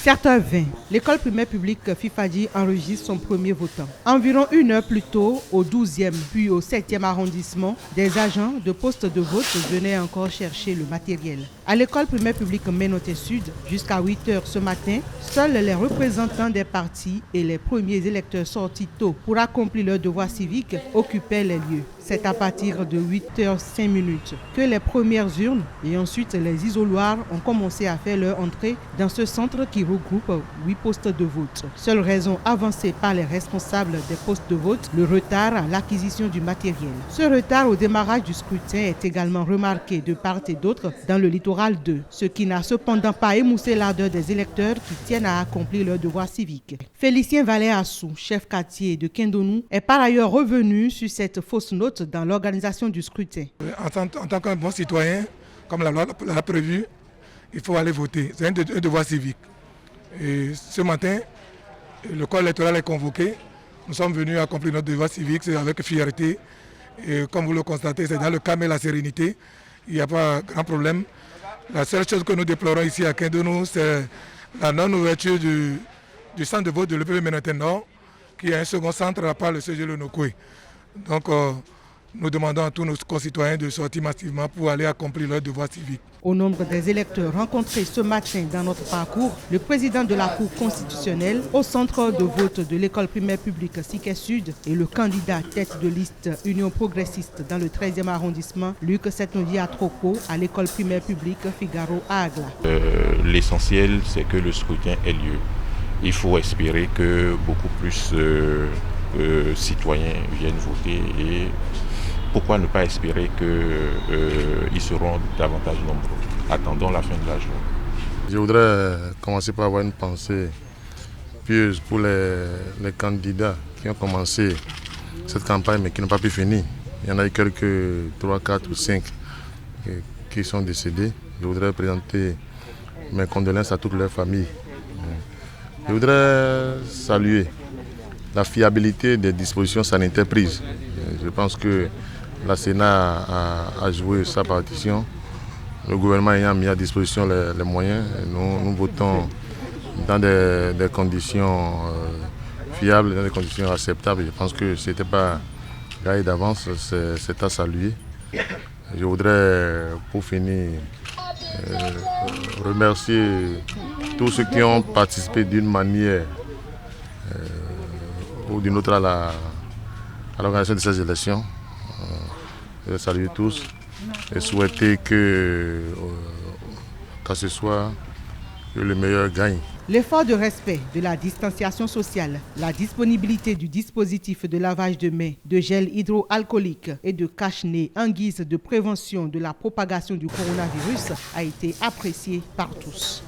17h20, l'école primaire publique Fifadi enregistre son premier votant. Environ une heure plus tôt, au 12e puis au 7e arrondissement, des agents de poste de vote venaient encore chercher le matériel. À l'école primaire publique Ménoté Sud, jusqu'à 8h ce matin, seuls les représentants des partis et les premiers électeurs sortis tôt pour accomplir leur devoir civique occupaient les lieux. C'est à partir de 8h05 que les premières urnes et ensuite les isoloirs ont commencé à faire leur entrée dans ce centre qui regroupe 8 postes de vote. Seule raison avancée par les responsables des postes de vote, le retard à l'acquisition du matériel. Ce retard au démarrage du scrutin est également remarqué de part et d'autre dans le littoral 2, ce qui n'a cependant pas émoussé l'ardeur des électeurs qui tiennent à accomplir leur devoir civique. Félicien Vallet-Assou, chef quartier de Kindonou, est par ailleurs revenu sur cette fausse note dans l'organisation du scrutin. En tant qu'un bon citoyen, comme la loi l'a prévu, il faut aller voter. C'est un devoir civique. Et ce matin, le corps électoral est convoqué. Nous sommes venus accomplir notre devoir civique, c'est avec fierté. Et comme vous le constatez, c'est dans le calme et la sérénité. Il n'y a pas grand problème. La seule chose que nous déplorons ici à Kindonou, c'est la non-ouverture du centre de vote de l'EPP Ménoté Nord, qui est un second centre à part le CG Le Nokoué. Donc, nous demandons à tous nos concitoyens de sortir massivement pour aller accomplir leur devoir civique. Au nombre des électeurs rencontrés ce matin dans notre parcours, le président de la Cour constitutionnelle au centre de vote de l'école primaire publique Siké Sud et le candidat tête de liste Union progressiste dans le 13e arrondissement, Luc Setnondi Atroko, à l'école primaire publique Figaro à Agla. L'essentiel, c'est que le scrutin ait lieu. Il faut espérer que beaucoup plus citoyens viennent voter et pourquoi ne pas espérer qu'ils seront davantage nombreux. Attendons la fin de la journée. Je voudrais commencer par avoir une pensée pieuse pour les candidats qui ont commencé cette campagne mais qui n'ont pas pu finir. Il y en a eu quelques 3, 4 ou 5 qui sont décédés. Je voudrais présenter mes condoléances à toutes leurs familles. Je voudrais saluer la fiabilité des dispositions sanitaires prises. Je pense que la Sénat a joué sa partition. Le gouvernement ayant mis à disposition les moyens, nous votons dans des conditions fiables, dans des conditions acceptables. Je pense que ce n'était pas gagné d'avance, c'est à saluer. Je voudrais, pour finir, remercier tous ceux qui ont participé d'une manière ou d'une autre à l'organisation de ces élections. Je salue tous et souhaiter que ce soit que le meilleur gagne. L'effort de respect de la distanciation sociale, la disponibilité du dispositif de lavage de mains, de gel hydroalcoolique et de cache-nez en guise de prévention de la propagation du coronavirus a été apprécié par tous.